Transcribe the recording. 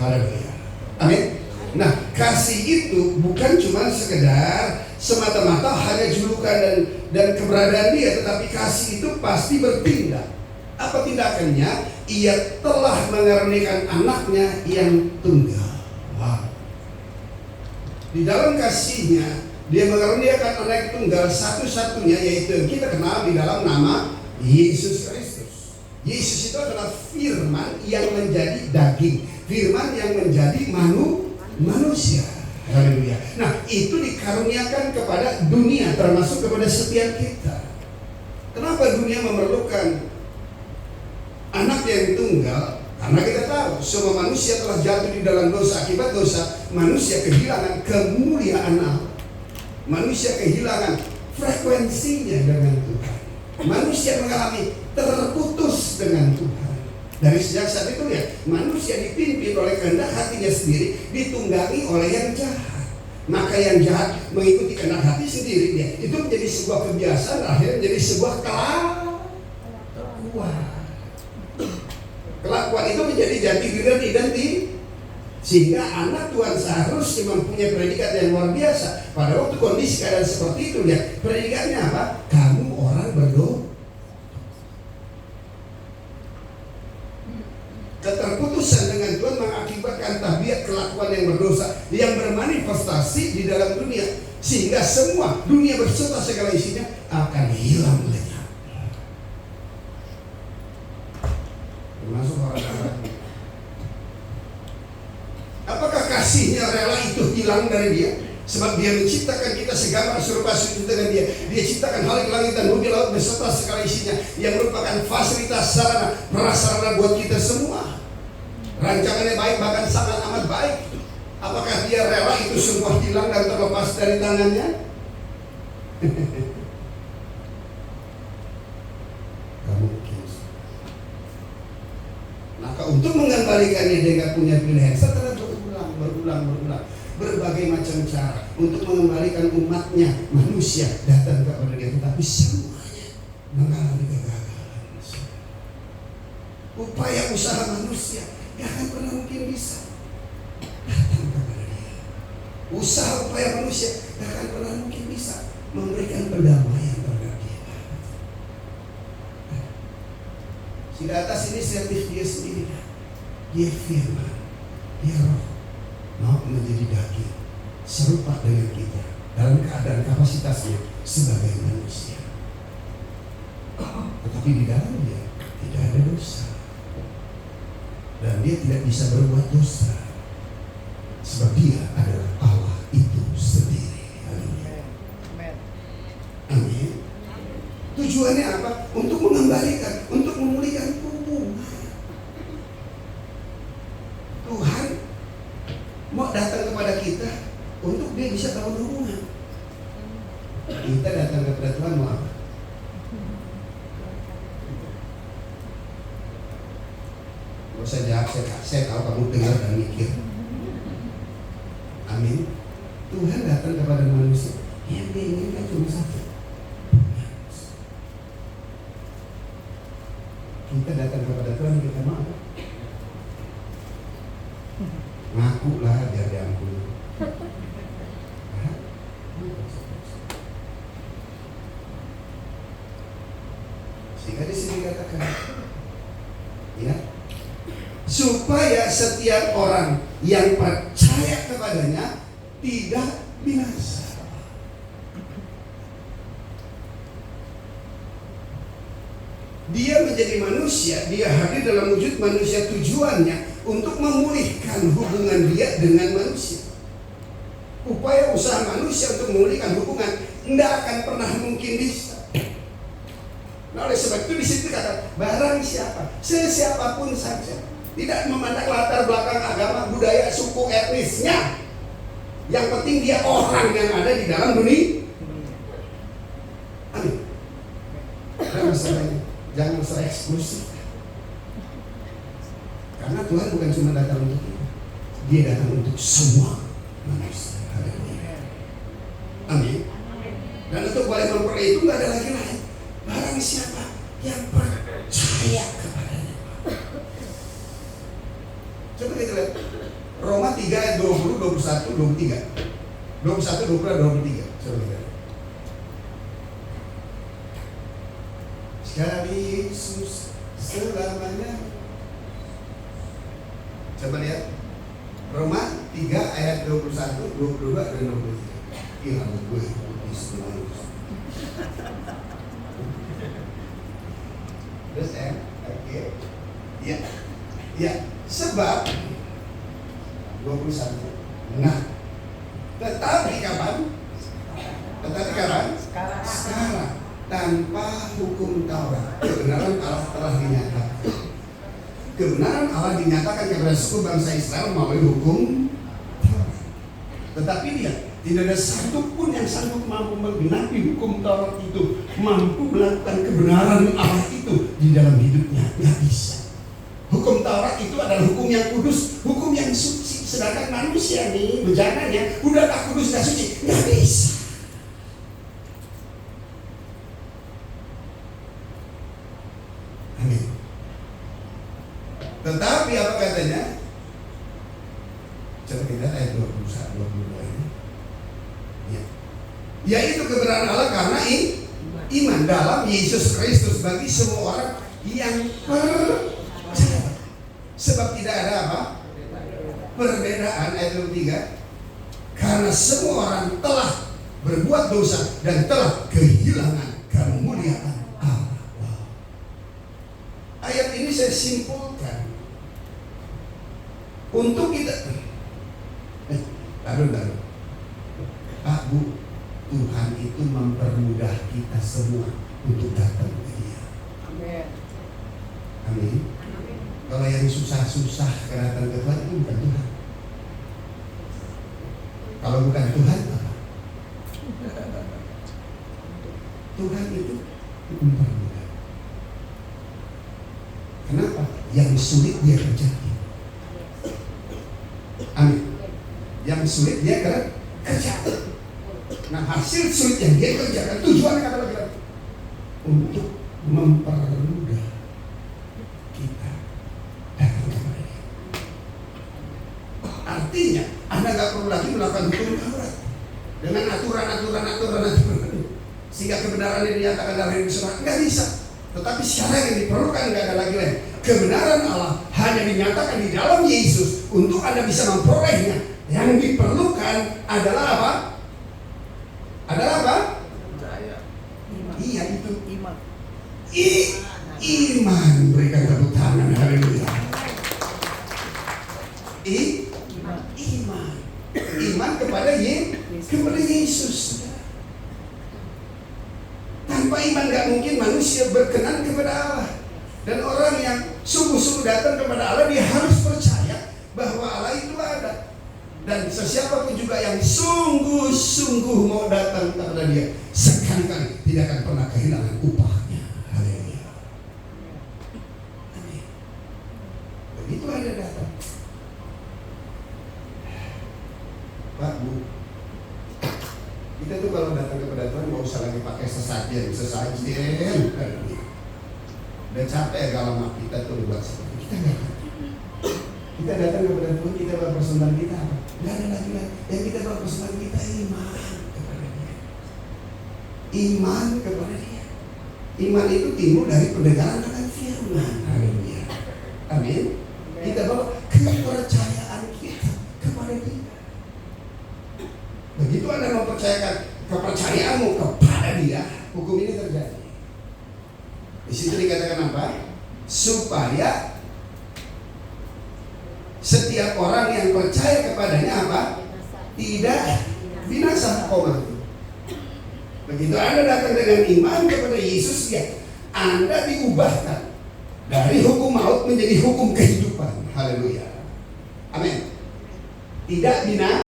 Haleluya. Amin. Nah, kasih itu bukan cuma sekedar semata-mata hanya julukan dan keberadaan dia, tetapi kasih itu pasti bertindak. Apa tindakannya? Ia telah mengaruniakan anaknya yang tunggal. Wow. Di dalam kasihnya, dia mengaruniakan anak yang tunggal satu-satunya, yaitu yang kita kenal di dalam nama Yesus Kristus. Yesus itu adalah firman yang menjadi daging, firman yang menjadi manusia. Haleluya. Nah, itu dikaruniakan kepada dunia, termasuk kepada setiap kita. Kenapa dunia memerlukan anak yang tunggal? Karena kita tahu semua manusia telah jatuh di dalam dosa. Akibat dosa, manusia kehilangan kemuliaan Allah. Manusia kehilangan frekuensinya dengan Tuhan. Manusia mengalami terputus dengan Tuhan. Dari sejak saat itu ya, manusia dipimpin oleh kehendak hatinya sendiri, ditunggangi oleh yang jahat. Maka yang jahat mengikuti kehendak hati sendiri dia. Itu menjadi sebuah kebiasaan, akhirnya menjadi sebuah kelakuan. Kelakuan itu menjadi jati diri dan sehingga anak Tuhan seharusnya mempunyai predikat yang luar biasa. Pada waktu kondisi keadaan seperti itu ya, predikatnya apa? Kamu orang berdosa. Keterputusan dengan Tuhan mengakibatkan tabiat kelakuan yang berdosa yang bermanifestasi di dalam dunia, sehingga semua dunia berserta segala isinya akan hilang lenyap. Termasuk orang-orang. Apakah kasihnya rela itu hilang dari dia? Sebab dia menciptakan kita segambar serupa sujud dengan dia. Dia ciptakan langit dan bumi, laut beserta segala isinya, yang merupakan fasilitas sarana prasarana buat kita semua. Rancangannya baik, bahkan sangat amat baik. Apakah dia rela itu semua hilang dan terlepas dari tangannya? Gak mungkin. Maka untuk mengembalikannya dia gak punya pilihan. Setelah berulang berbagai macam cara untuk mengembalikan umatnya, manusia datang kepada dia, tetapi semuanya mengalami kegagalan. Upaya usaha manusia gak akan pernah mungkin bisa datang kepada dia. Usaha upaya manusia gak akan pernah mungkin bisa memberikan perdamaian terhadap dia. Si di atas ini sertif dia sendiri. Dia firman, dia roh, mau menjadi daging serupa dengan kita dalam keadaan kapasitasnya sebagai manusia. Tetapi di dalam dia tidak ada dosa, dan dia tidak bisa berbuat dosa, sebab dia adalah Allah itu sendiri. Amin. Tujuannya apa? Untuk mengembalikan, untuk memulihkan hubungan. Tuhan mau datang kepada kita untuk dia bisa bangun hubungan. Kita datang kepada Tuhan mau apa? Gak usah jawab, saya tahu kamu dengar dan mikir. Amin. Tuhan datang kepada manusia yang dia inginkan cuma satu. Kita datang kepada Tuhan, kita mau apa? Ngaku lah biar diampuni. Sehingga di sini katakan, ya, supaya setiap orang yang percaya kepadanya tidak binasa. Dia menjadi manusia, dia hadir dalam wujud manusia, tujuannya untuk memulihkan hubungan dia dengan manusia. Upaya usaha manusia untuk memulihkan hubungan tidak akan pernah mungkin bisa. Nah, oleh sebab itu di situ kata barang siapa, sesiapapun saja, tidak memandang latar belakang agama, budaya, suku, etnisnya. Yang penting dia orang yang ada di dalam dunia. Amin. Dan masalahnya, jangan masalah eksklusif. Karena Tuhan bukan cuma datang untuk kita, dia datang untuk semua manusia. Amin. Dan untuk boleh memperoleh itu nggak ada lagi lain. Barang siapa yang percaya kepadanya. Coba kita lihat Roma 3 ayat 20, 21, 23. 21, 20, 23. Coba lihat. Sekali Yesus selamanya. Coba lihat. Roma 3 ayat 21, 22, dan 23. Iya, gue terus oke. Ya. Ya, sebab 21. Nah, tetapi kapan? Sekarang. Tanpa hukum Taurat, kebenaran Allah telah dinyatakan. Kebenaran Allah dinyatakan kepada suku bangsa Israel melalui hukum Taurat. Tetapi tidak ada satupun yang sanggup mampu menggenapi hukum Taurat itu, mampu melakukan kebenaran Allah itu di dalam hidupnya. Nggak bisa. Hukum Taurat itu adalah hukum yang kudus, hukum yang suci. Sedangkan manusia nih, bejananya udah tak kudus, tak suci, nggak bisa. Amin. Tetapi apa katanya? Coba kita ayat 21, 22 ini. Ya. Yaitu kebenaran Allah karena iman dalam Yesus Kristus bagi semua orang yang percaya. Sebab tidak ada apa? Perbedaan, ayat 23. Karena semua orang telah berbuat dosa dan telah kehilangan kemuliaan Allah. Wow. Ayat ini saya simpulkan untuk kita. Taruh. Pak, Bu, Tuhan itu mempermudah kita semua untuk datang ke Dia. Amin. Amin. Kalau yang susah-susah datang ke Tuhan itu bukan Tuhan. Kalau bukan Tuhan apa? Tuhan itu mempermudah. Kenapa? Yang sulit Dia kerjakan. Amin. Yang sulit Dia kerjakan. Nah, hasil sulit yang Dia kerjakan tujuannya adalah untuk mempermudah kita datang kepada Dia. Artinya Anda nggak perlu lagi melakukan hukum Taurat dengan aturan sehingga kebenaran yang dinyatakan dari surat nggak bisa. Tetapi sekarang yang diperlukan nggak ada lagi lain. Kebenaran Allah hanya dinyatakan di dalam Yesus. Untuk Anda bisa memperolehnya, yang diperlukan adalah apa? Adalah apa? Percaya. Iya, itu Iman. Iman. Berikan tepuk tangan. Haleluya. Iman kepada Yesus. Tanpa iman gak mungkin manusia berkenan kepada Allah. Dan orang yang sungguh-sungguh datang kepada Allah, dia harus percaya bahwa Allah itu ada. Dan sesiapapun juga yang sungguh-sungguh mau datang kepada Dia, sekali-kali tidak akan pernah kehilangan upahnya. Haleluya. Amin. Begitu Anda datang, Pak, Bu, kita tuh kalau datang kepada Tuhan nggak usah lagi pakai sesajen. Dan capek kalau kita tuh buat seperti kita datang kepada Tuhan, kita bawa persembahan kita apa? Nggak ada lagi. Yang kita bawa persembahan kita iman kepada Dia. Iman kepada Dia. Iman itu timbul dari pendengaran akan firman. Haleluya. Amin. Kita bawa kepercayaan kita kepada Dia. Begitu Anda mempercayakan kepercayaanmu kepada Dia, hukum ini terjadi. Di situ dikatakan apa? Supaya setiap orang yang percaya kepadanya apa? Tidak binasa. Begitu Anda datang dengan iman kepada Yesus, ya, Anda diubahkan dari hukum maut menjadi hukum kehidupan. Haleluya. Amin. Tidak binasa.